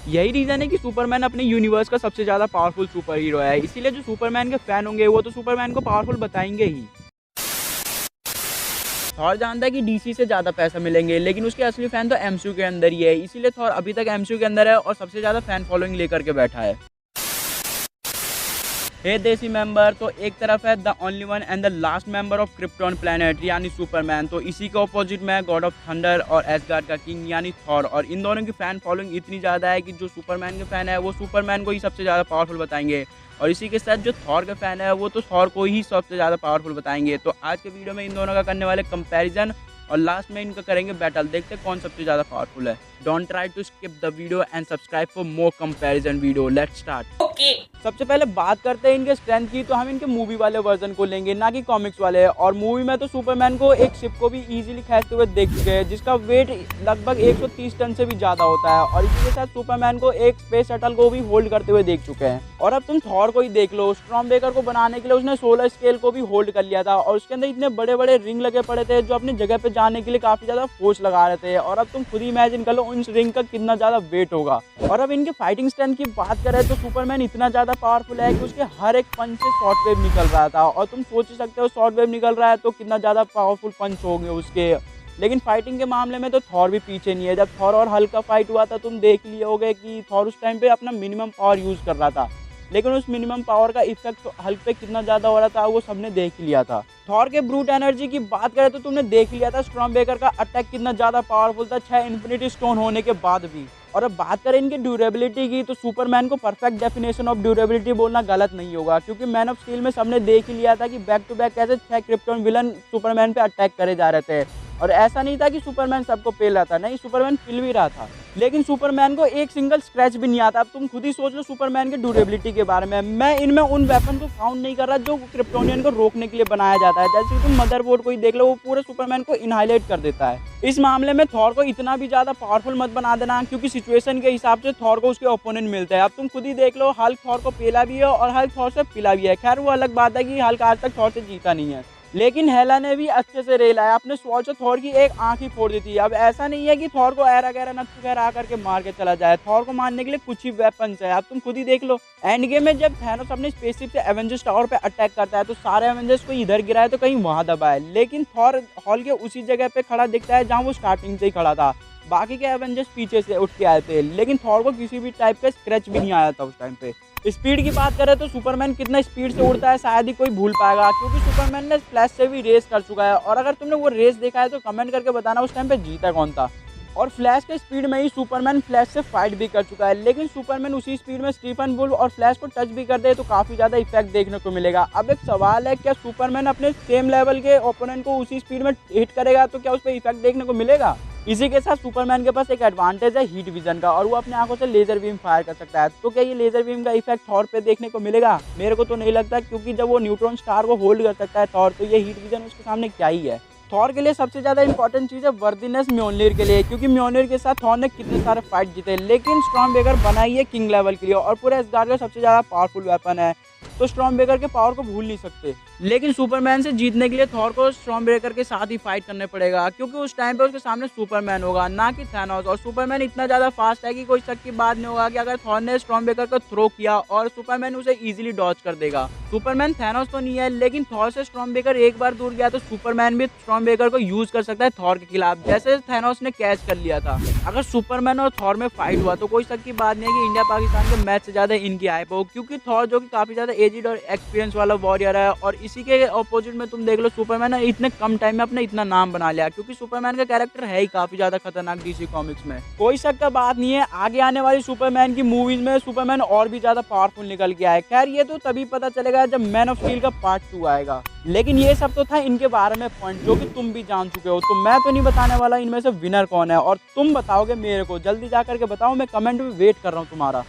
यही रीज़न है कि सुपरमैन अपने यूनिवर्स का सबसे ज़्यादा पावरफुल सुपर हीरो है, इसीलिए जो सुपरमैन के फ़ैन होंगे वो तो सुपरमैन को पावरफुल बताएंगे ही। थॉर जानता है कि डीसी से ज़्यादा पैसा मिलेंगे, लेकिन उसके असली फ़ैन तो एमसीयू के अंदर ही है, इसीलिए थॉर अभी तक एमसीयू के अंदर है और सबसे ज़्यादा फ़ैन फॉलोइंग लेकर के बैठा है। हे देसी मेंबर, तो एक तरफ है the only one and the last member of krypton planet यानी सुपरमैन, तो इसी के ऑपोजिट में गॉड ऑफ थंडर और एसगार्ड का किंग यानी थॉर। और इन दोनों की फ़ैन फॉलोइंग इतनी ज़्यादा है कि जो सुपरमैन के फ़ैन है वो सुपरमैन को ही सबसे ज़्यादा पावरफुल बताएंगे, और इसी के साथ जो थॉर के फ़ैन है वो तो थॉर को ही सबसे ज़्यादा पावरफुल बताएंगे। तो आज के वीडियो में इन दोनों का करने वाले कंपैरिजन और लास्ट में इनका करेंगे बैटल, देखते हैं कौन सबसे ज़्यादा पावरफुल है। Don't try to skip the video and subscribe for more comparison video. Let's start. सबसे पहले बात करते हैं इनके स्ट्रेंथ की, तो हम इनके मूवी वाले वर्जन को लेंगे, ना कि कॉमिक्स वाले। और मूवी में तो सुपरमैन को एक शिप को भी इजीली खींचते हुए देख चुके हैं, जिसका वेट लगभग 130 टन से भी ज़्यादा होता है, और इसी के साथ सुपरमैन को एक स्पेस शटल को भी होल्ड करते हुए देख चुके हैं। और अब तुम थॉर को ही देख लो, स्टॉर्मब्रेकर को बनाने के लिए उसने 16 स्केल को भी होल्ड कर लिया था, और उसके अंदर इतने बड़े बड़े रिंग लगे पड़े थे जो अपनी जगह पे जाने के लिए काफ़ी ज़्यादा फोर्स लगा रहे थे। और अब तुम खुद ही इमेजिन कर लो उन रिंग का कितना ज़्यादा वेट होगा। और अब इनके फाइटिंग स्ट्रेंथ की बात करें तो सुपरमैन इतना ज़्यादा पावरफुल है कि उसके हर एक पंच से शॉर्ट वेव निकल रहा था, और तुम सोच ही सकते हो शॉर्ट वेव निकल रहा है तो कितना ज़्यादा पावरफुल पंच होंगे उसके। लेकिन फाइटिंग के मामले में तो थॉर भी पीछे नहीं है। जब थॉर और हल्क का फाइट हुआ था तुम देख लिए होगे कि थॉर उस टाइम पे अपना मिनिमम पावर यूज़ कर रहा था, लेकिन उस मिनिमम पावर का इफेक्ट हल्क पे कितना ज़्यादा हो रहा था वो सबने देख लिया था। थॉर के ब्रूट एनर्जी की बात करें तो तुमने देख लिया था स्टॉर्मब्रेकर का अटैक कितना ज़्यादा पावरफुल था 6 इन्फिनिटी स्टोन होने के बाद भी। और अब बात करें इनकी ड्यूरेबिलिटी की, तो सुपरमैन को परफेक्ट डेफिनेशन ऑफ ड्यूरेबिलिटी बोलना गलत नहीं होगा, क्योंकि मैन ऑफ स्टील में सबने देख ही लिया था कि बैक टू बैक कैसे 6 क्रिप्टॉन विलन सुपरमैन पे अटैक करे जा रहे थे। और ऐसा नहीं था कि सुपरमैन सबको पेल रहा था, नहीं, सुपरमैन पिल भी रहा था, लेकिन सुपरमैन को एक सिंगल स्क्रैच भी नहीं आता। अब तुम खुद ही सोच लो सुपरमैन के ड्यूरेबिलिटी के बारे में। मैं इनमें उन वेपन को फाउंड नहीं कर रहा जो क्रिप्टोनियन को रोकने के लिए बनाया जाता है, जैसे कि तुम मदरबोर्ड को ही देख लो, वो पूरे सुपरमैन को इनहाइलेट कर देता है। इस मामले में थॉर को इतना भी ज़्यादा पावरफुल मत बना देना, क्योंकि सिचुएशन के हिसाब से थॉर को उसके ओपोनेंट मिलते हैं। अब तुम खुद ही देख लो, हल्क थॉर को पेला भी है और हल्क थॉर से पिला भी है। खैर वो अलग बात है कि हल्क आज तक थॉर से जीता नहीं है, लेकिन हेला ने भी अच्छे से रेल आया, अपने स्वॉर्ड से थॉर की एक आंख ही फोड़ दी थी। अब ऐसा नहीं है कि थॉर को ऐरा गैरा नत्थु गैरा आकर के मार के चला जाए, थॉर को मारने के लिए कुछ ही वेपन्स है। अब तुम खुद ही देख लो, एंड गेम में जब थैनोस अपने स्पेसशिप से एवेंजर्स टावर पे अटैक करता है तो सारे एवेंजर्स को इधर गिराए तो कहीं वहां दबाए, लेकिन थॉर हॉल के उसी जगह पे खड़ा दिखता है जहाँ वो स्टार्टिंग से ही खड़ा था। बाकी के एवेंजर्स पीछे से उठ के आए थे, लेकिन थॉर को किसी भी टाइप का स्क्रैच भी नहीं आया था उस टाइम पे। स्पीड की बात करें तो सुपरमैन कितना स्पीड से उड़ता है शायद ही कोई भूल पाएगा, क्योंकि सुपरमैन ने फ्लैश से भी रेस कर चुका है। और अगर तुमने वो रेस देखा है तो कमेंट करके बताना उस टाइम पे जीता कौन था। और फ्लैश के स्पीड में ही सुपरमैन फ्लैश से फाइट भी कर चुका है, लेकिन सुपरमैन उसी स्पीड में स्टीफन वुल्फ और फ्लैश को टच भी कर दे तो काफ़ी ज़्यादा इफेक्ट देखने को मिलेगा। अब एक सवाल है, क्या सुपरमैन अपने सेम लेवल के ओपोनेंट को उसी स्पीड में हिट करेगा तो क्या उस पर इफेक्ट देखने को मिलेगा? इसी के साथ सुपरमैन के पास एक एडवांटेज है हीट विजन का, और वो अपने आंखों से लेजर बीम फायर कर सकता है। तो क्या ये लेजर बीम का इफेक्ट थॉर पे देखने को मिलेगा? मेरे को तो नहीं लगता, क्योंकि जब वो न्यूट्रॉन स्टार को होल्ड कर सकता है थॉर, तो ये हीट विजन उसके सामने क्या ही है। थॉर के लिए सबसे ज़्यादा इंपॉर्टेंट चीज़ है वर्दीनेस म्योनलिर के लिए, क्योंकि म्योनलिर के साथ थॉर ने कितने सारे फाइट जीते, लेकिन स्टॉर्मब्रेकर बना ही है किंग लेवल के लिए और पूरे एसगार्ड का सबसे ज़्यादा पावरफुल वेपन है, तो स्टॉर्मब्रेकर के पावर को भूल नहीं सकते। लेकिन सुपरमैन से जीतने के लिए थॉर को स्टॉर्मब्रेकर के साथ ही फाइट करने पड़ेगा, क्योंकि उस टाइम पे उसके सामने सुपरमैन होगा, ना कि थैनोस। और सुपरमैन इतना ज़्यादा फास्ट है कि कोई शक की बात नहीं होगा कि अगर थॉर ने स्टॉर्मब्रेकर को थ्रो किया और सुपरमैन उसे इजीली डॉज कर देगा। सुपरमैन थैनोस तो नहीं है, लेकिन थॉर से स्टॉर्मब्रेकर एक बार दूर गया तो सुपरमैन भी स्टॉर्मब्रेकर को यूज कर सकता है थॉर के खिलाफ, जैसे थैनोस ने कैच कर लिया था। अगर सुपरमैन और थॉर में फाइट हुआ तो कोई शक की बात नहीं है कि इंडिया पाकिस्तान के मैच से ज़्यादा इनकी हाइप हो, क्योंकि थॉर जो कि काफ़ी ज़्यादा एजिड और एक्सपीरियंस वाला वॉरियर है, और इसी के अपोजिट में तुम देख लो सुपरमैन ने इतने कम टाइम में अपना इतना नाम बना लिया, क्योंकि सुपरमैन का कैरेक्टर है ही काफी ज्यादा खतरनाक डीसी कॉमिक्स में। कोई शक का बात नहीं है, आगे आने वाली सुपरमैन की मूवीज में सुपरमैन और भी ज्यादा पावरफुल निकल के आए। खैर ये तो तभी पता चलेगा जब मैन ऑफ स्टील का पार्ट 2 आएगा, लेकिन ये सब तो था इनके बारे में पॉइंट जो कि तुम भी जान चुके हो, तो मैं तो नहीं बताने वाला इनमें से विनर कौन है, और तुम बताओगे मेरे को। जल्दी जा करके बताओ, मैं कमेंट में वेट कर रहा हूँ तुम्हारा।